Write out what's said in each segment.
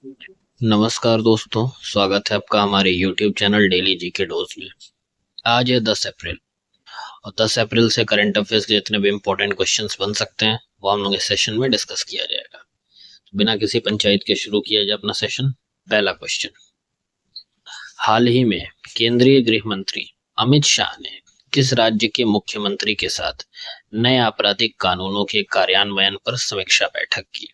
नमस्कार दोस्तों, स्वागत है आपका हमारे YouTube channel daily GK dose में। आज है 10 अप्रैल और 10 अप्रैल से करंट अफेयर्स के जितने भी इम्पोर्टेंट क्वेश्चंस बन सकते हैं वो हम लोग इस सेशन में डिस्कस किया जाएगा। बिना किसी पंचायत के शुरू किया जाए अपना सेशन। पहला क्वेश्चन, हाल ही में केंद्रीय गृह मंत्री अमित शाह ने किस राज्य के मुख्यमंत्री के साथ नए आपराधिक कानूनों के कार्यान्वयन पर समीक्षा बैठक की?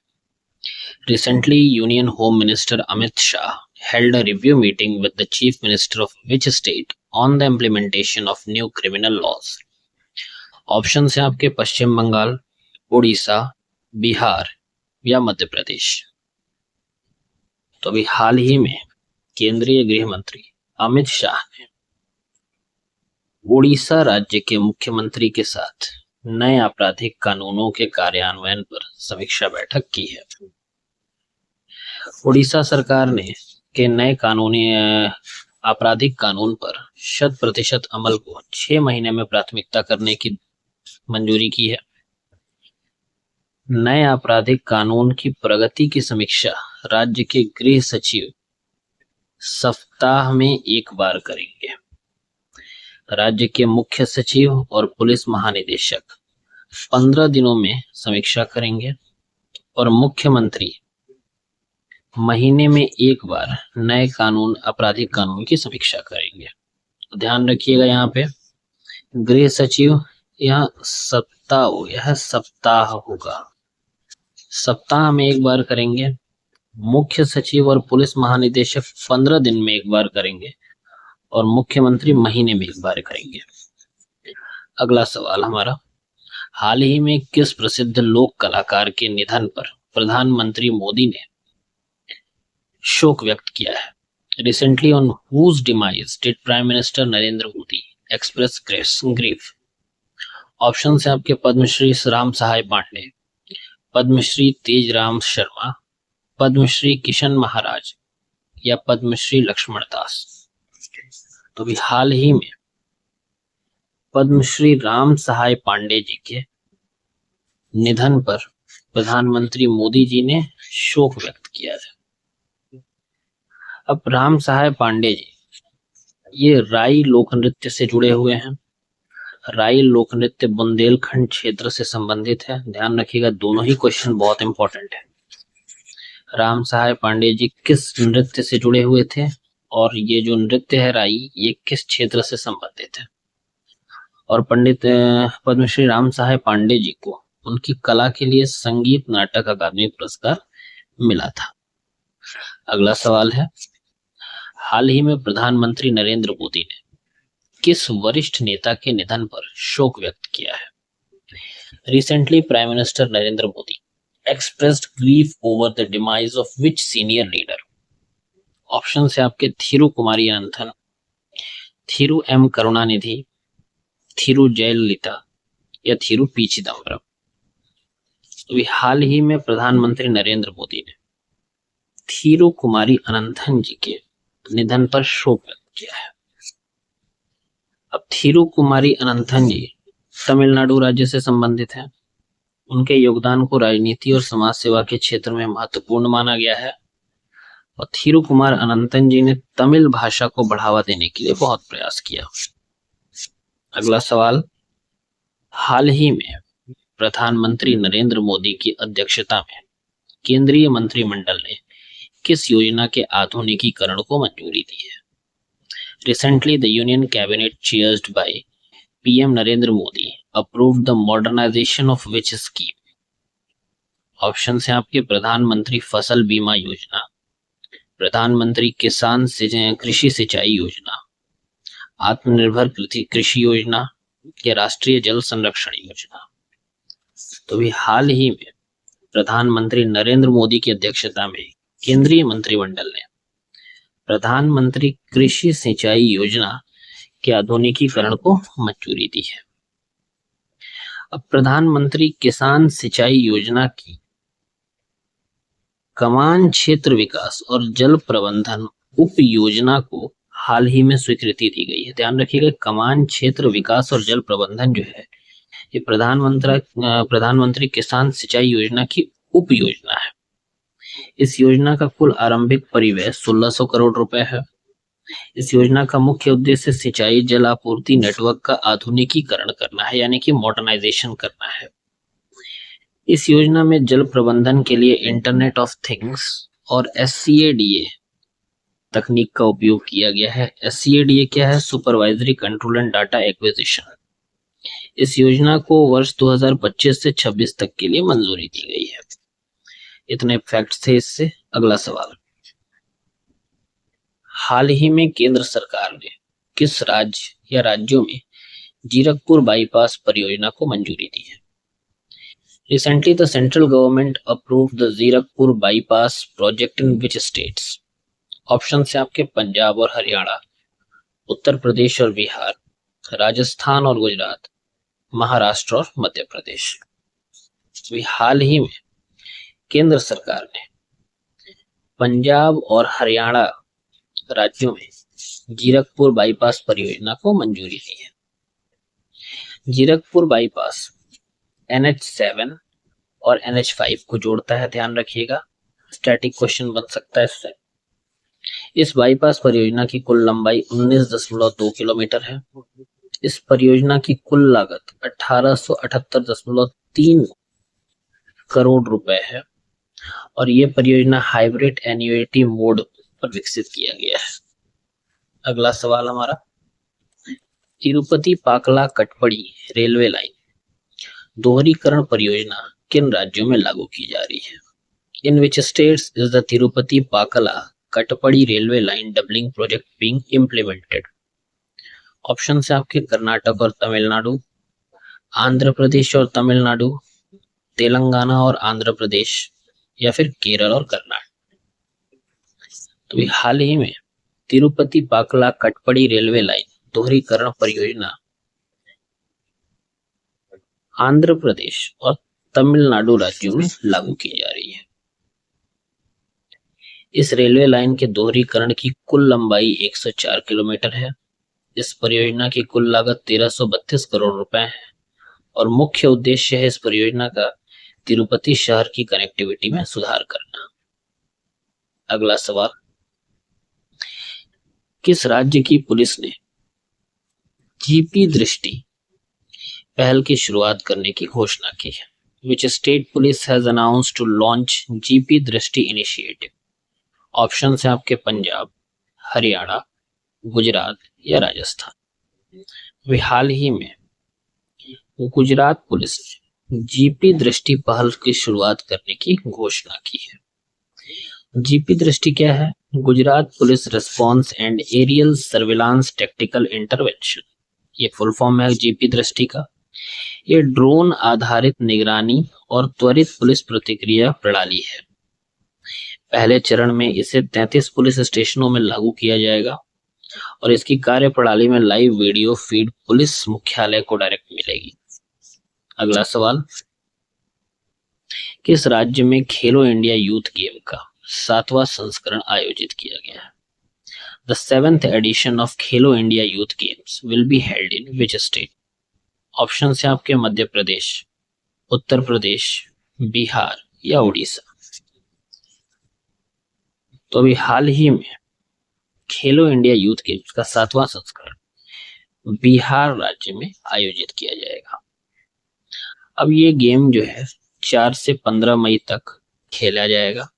Recently, Union Home Minister Amit Shah held a review meeting with the Chief Minister of which state on the implementation of new criminal laws? Option है आपके पश्चिम बंगाल, उड़ीसा, बिहार या मध्य प्रदेश। तो अभी हाल ही में केंद्रीय गृह मंत्री अमित शाह ने उड़ीसा राज्य के मुख्यमंत्री के साथ नए आपराधिक कानूनों के कार्यान्वयन पर समीक्षा बैठक की है। उड़ीसा सरकार ने के नए कानूनी आपराधिक कानून पर 100% अमल को 6 महीने में प्राथमिकता करने की मंजूरी की है। नए आपराधिक कानून की प्रगति की समीक्षा राज्य के गृह सचिव सप्ताह में एक बार करेंगे। राज्य के मुख्य सचिव और पुलिस महानिदेशक 15 दिनों में समीक्षा करेंगे और मुख्यमंत्री महीने में एक बार नए कानून आपराधिक कानून की समीक्षा करेंगे। तो ध्यान रखिएगा, यहाँ पे गृह सचिव यहाँ सप्ताह होगा, सप्ताह में एक बार करेंगे। मुख्य सचिव और पुलिस महानिदेशक 15 दिन में एक बार करेंगे और मुख्यमंत्री महीने में एक बार करेंगे। अगला सवाल हमारा, हाल ही में किस प्रसिद्ध लोक कलाकार के निधन पर प्रधानमंत्री मोदी ने शोक व्यक्त किया है? Recently, on whose demise did Prime Minister Narendra Modi express grief? Option है आपके पद्मश्री राम सहाय पांडे, पद्मश्री तेजराम शर्मा, पद्मश्री किशन महाराज या पद्मश्री लक्ष्मण दास। तो भी हाल ही में पद्मश्री राम सहाय पांडे जी के निधन पर प्रधानमंत्री मोदी जी ने शोक व्यक्त किया है। अब राम सहाय पांडे जी ये राई लोक नृत्य से जुड़े हुए हैं। राई लोक नृत्य बुंदेलखंड क्षेत्र से संबंधित है। ध्यान रखिएगा, दोनों ही क्वेश्चन बहुत इंपॉर्टेंट है। राम सहाय पांडे जी किस नृत्य से जुड़े हुए थे और ये जो नृत्य है राई ये किस क्षेत्र से संबंधित है? और पंडित पद्मश्री राम सहाय पांडे जी को उनकी कला के लिए संगीत नाटक अकादमी पुरस्कार मिला था। अगला सवाल है, हाल ही में प्रधानमंत्री नरेंद्र मोदी ने किस वरिष्ठ नेता के निधन पर शोक व्यक्त किया है? Recently prime minister Narendra Modi expressed grief over the demise of which senior leader? Option है आपके थिरुकुमारी अनंथन, थिरु एम करुणानिधि, थिरु जयललिता या थिरु पी चिदम्बरम। तो हाल ही में प्रधानमंत्री नरेंद्र मोदी ने थिरुकुमारी अनंथन जी के निधन पर शोक व्यक्त किया है। अब थिरुकुमारी अनंथन जी तमिलनाडु राज्य से संबंधित हैं। उनके योगदान को राजनीति और समाज सेवा के क्षेत्र में महत्वपूर्ण माना गया है और थिरुकुमार अनंथन जी ने तमिल भाषा को बढ़ावा देने के लिए बहुत प्रयास किया। अगला सवाल, हाल ही में प्रधानमंत्री नरेंद्र मोदी की अध्यक्षता में केंद्रीय मंत्रिमंडल ने किस योजना के आधुनिकीकरण को मंजूरी दी है? Recently, the Union Cabinet chaired by PM Narendra Modi approved the modernization of which scheme? Option है आपके प्रधानमंत्री फसल बीमा योजना, प्रधानमंत्री किसान कृषि सिंचाई योजना, आत्मनिर्भर कृषि योजना या राष्ट्रीय जल संरक्षण योजना। तो भी हाल ही में प्रधानमंत्री नरेंद्र मोदी की अध्यक्षता में केंद्रीय मंत्रिमंडल ने प्रधानमंत्री कृषि सिंचाई योजना के आधुनिकीकरण को मंजूरी दी है। अब प्रधानमंत्री किसान सिंचाई योजना की कमान क्षेत्र विकास और जल प्रबंधन उप योजना को हाल ही में स्वीकृति दी गई है। ध्यान रखिएगा, कमान क्षेत्र विकास और जल प्रबंधन जो है ये प्रधानमंत्री किसान सिंचाई योजना की उप योजना है। इस योजना का कुल आरंभिक परिव्यय 1600 करोड़ रुपए है। इस योजना का मुख्य उद्देश्य सिंचाई जल आपूर्ति नेटवर्क का आधुनिकीकरण करना है, यानी कि मॉडर्नाइजेशन करना है। इस योजना में जल प्रबंधन के लिए इंटरनेट ऑफ थिंग्स और SCADA तकनीक का उपयोग किया गया है। SCADA क्या है? Supervisory control and data acquisition. इस योजना को वर्ष 2025 से 26 तक के लिए मंजूरी दी गई है। इतने फैक्ट्स थे इससे। अगला सवाल, हाल ही में केंद्र सरकार ने किस राज्य या राज्यों में जीरकपुर बाईपास परियोजना को मंजूरी दी है? Recently, the central government approved the Zirakpur bypass project in which states? Option से आपके पंजाब और हरियाणा, उत्तर प्रदेश और बिहार, राजस्थान और गुजरात, महाराष्ट्र और मध्य प्रदेश। हाल ही में केंद्र सरकार ने पंजाब और हरियाणा राज्यों में जीरकपुर बाईपास परियोजना को मंजूरी दी है। जीरकपुर बाईपास NH7 और NH5 को जोड़ता है, ध्यान रखिएगा। स्टैटिक क्वेश्चन बन सकता है इससे। इस बाईपास परियोजना की कुल लंबाई 19.2 किलोमीटर है। इस परियोजना की कुल लागत 1878.3 करोड़ रुपए है और यह परियोजना हाइब्रिड एन्युइटी मोड पर विकसित किया गया है। अगला सवाल हमारा, तिरुपति पाकला कटपड़ी रेलवे लाइन दोहरीकरण परियोजना किन राज्यों में लागू की जा रही है? In which states is the Tirupati Pakala Katpadi railway line doubling project being implemented? Option से आपके कर्नाटक और तमिलनाडु, आंध्र प्रदेश और तमिलनाडु, तेलंगाना और आंध्र प्रदेश, या फिर केरल और कर्नाटक। तो हाल ही में तिरुपति पाकला कटपड़ी रेलवे लाइन दोहरीकरण परियोजना आंध्र प्रदेश और तमिलनाडु राज्यों में लागू की जा रही है। इस रेलवे लाइन के दोहरीकरण की कुल लंबाई 104 किलोमीटर है। इस परियोजना की कुल लागत 1332 करोड़ रुपए है और मुख्य उद्देश्य है इस परियोजना का तिरुपति शहर की कनेक्टिविटी में सुधार करना। अगला सवाल, किस राज्य की पुलिस ने जीपी दृष्टि पहल की शुरुआत करने की घोषणा की है? Which state police has announced to launch GP दृष्टि initiative? ऑप्शन है आपके पंजाब, हरियाणा, गुजरात या राजस्थान। हाल ही में गुजरात पुलिस ने जीपी दृष्टि पहल की शुरुआत करने की घोषणा की है। जीपी दृष्टि क्या है? Gujarat police response and aerial surveillance tactical intervention, ये फुल फॉर्म है जीपी दृष्टि का। ये ड्रोन आधारित निगरानी और त्वरित पुलिस प्रतिक्रिया प्रणाली है। पहले चरण में इसे 33 पुलिस स्टेशनों में लागू किया जाएगा और इसकी कार्य प्रणाली में लाइव वीडियो फीड पुलिस मुख्यालय को डायरेक्ट मिलेगी। अगला सवाल, किस राज्य में खेलो इंडिया यूथ गेम का 7वां संस्करण आयोजित किया गया है? The 7th edition of Khelo India youth games will be held in which state? Option से आपके मध्य प्रदेश, उत्तर प्रदेश, बिहार या उड़ीसा। तो अभी हाल ही में खेलो इंडिया यूथ गेम्स का 7वां संस्करण बिहार राज्य में आयोजित किया जाएगा। अब ये गेम जो है 4 से 15 मई तक खेला जाएगा।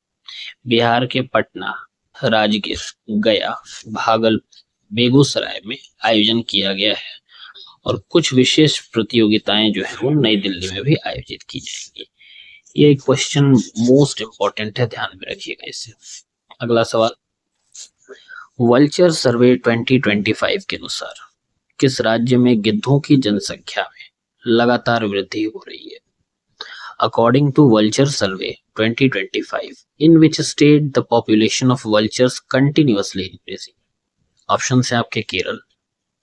बिहार के पटना, राजगीर, गया, भागलपुर, बेगूसराय में आयोजन किया गया है और कुछ विशेष प्रतियोगिताएं जो है वो नई दिल्ली में भी आयोजित की जाएंगी। ये क्वेश्चन मोस्ट इंपॉर्टेंट है, ध्यान में रखिएगा इसे। अगला सवाल, वल्चर सर्वे 2025 के अनुसार किस राज्य में गिद्धों की जनसंख्या में लगातार वृद्धि हो रही है? According to Vulture Survey 2025, in which state the population of vultures continuously increasing? Option से आपके केरल,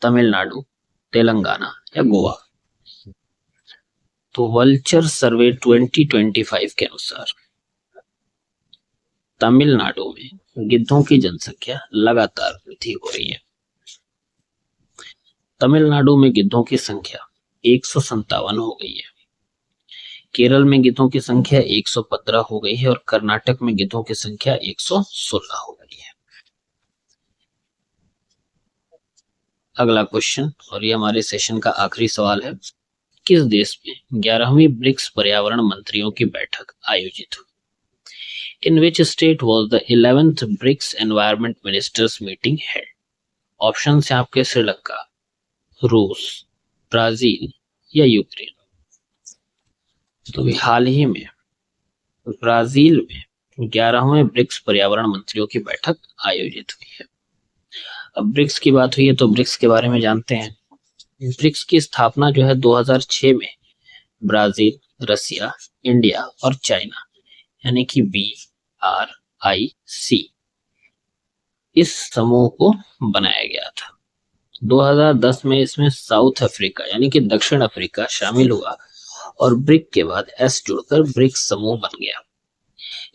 तमिलनाडु, तेलंगाना या गोवा। तो वल्चर सर्वे 2025 के अनुसार तमिलनाडु में गिद्धों की जनसंख्या लगातार वृद्धि हो रही है। तमिलनाडु में गिद्धों की संख्या 157 हो गई है। केरल में गिद्धों की संख्या 115 हो गई है और कर्नाटक में गिद्धों की संख्या 116 हो गई है। अगला क्वेश्चन, और ये हमारे सेशन का आखिरी सवाल है, किस देश में 11वीं ब्रिक्स पर्यावरण मंत्रियों की बैठक आयोजित हुई? In which state was the 11th BRICS Environment Ministers meeting held? Option है आपके श्रीलंका, रूस, ब्राजील या यूक्रेन। तो हाल ही में ब्राजील में 11वें ब्रिक्स पर्यावरण मंत्रियों की बैठक आयोजित हुई है। अब ब्रिक्स की बात हुई है तो ब्रिक्स के बारे में जानते हैं। ब्रिक्स की स्थापना जो है 2006 में ब्राजील, रसिया, इंडिया और चाइना यानी कि BRIC इस समूह को बनाया गया था। 2010 में इसमें साउथ अफ्रीका यानी कि दक्षिण अफ्रीका शामिल हुआ और ब्रिक के बाद S जुड़कर ब्रिक्स समूह बन गया।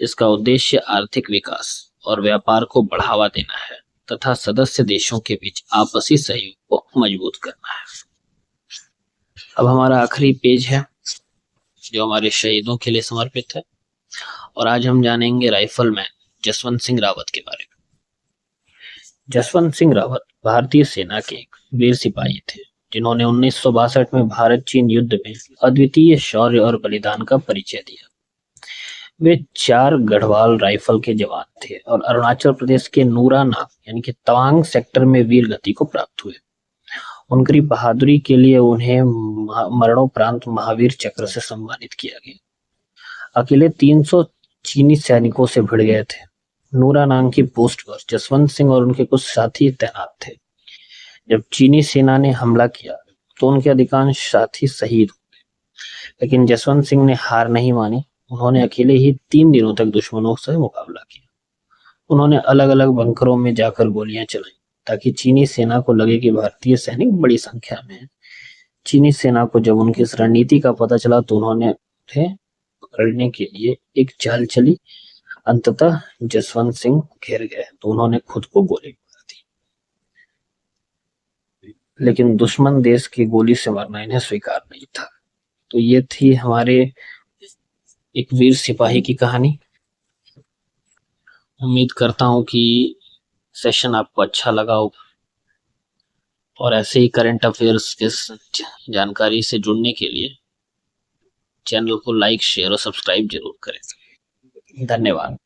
इसका उद्देश्य आर्थिक विकास और व्यापार को बढ़ावा देना है तथा सदस्य देशों के बीच आपसी सहयोग को मजबूत करना है। अब हमारा आखिरी पेज है जो हमारे शहीदों के लिए समर्पित है और आज हम जानेंगे राइफलमैन जसवंत सिंह रावत के बारे में। जसवंत सिंह रावत भारतीय सेना के एक वीर सिपाही थे जिन्होंने 1962 में भारत चीन युद्ध में अद्वितीय शौर्य और बलिदान का परिचय दिया। वे 4 गढ़वाल राइफल के जवान थे और अरुणाचल प्रदेश के नूरानाग यानी कि तवांग सेक्टर में वीर गति को प्राप्त हुए। उनकी बहादुरी के लिए उन्हें मरणोपरांत महावीर चक्र से सम्मानित किया गया। अकेले 300 चीनी सैनिकों से भिड़ गए थे। नूरानांग की पोस्ट पर जसवंत सिंह और उनके कुछ साथी तैनात थे। जब चीनी सेना ने हमला किया तो उनके अधिकांश साथी शहीद हो गए, लेकिन जसवंत सिंह ने हार नहीं मानी। उन्होंने अकेले ही 3 दिनों तक दुश्मनों से मुकाबला किया। उन्होंने अलग अलग बंकरों में जाकर गोलियां चलाई ताकि चीनी सेना को लगे कि भारतीय सैनिक बड़ी संख्या में हैं। चीनी सेना को जब उनकी इस रणनीति का पता चला तो उन्होंने उन्हें पकड़ने के लिए एक चाल चली। अंततः जसवंत सिंह घिर गए तो उन्होंने खुद को गोली मार दी, लेकिन दुश्मन देश की गोली से मरना इन्हें स्वीकार नहीं था। तो ये थी हमारे एक वीर सिपाही की कहानी। उम्मीद करता हूं कि सेशन आपको अच्छा लगा होगा और ऐसे ही करंट अफेयर्स के जानकारी से जुड़ने के लिए चैनल को लाइक, शेयर और सब्सक्राइब जरूर करें। धन्यवाद।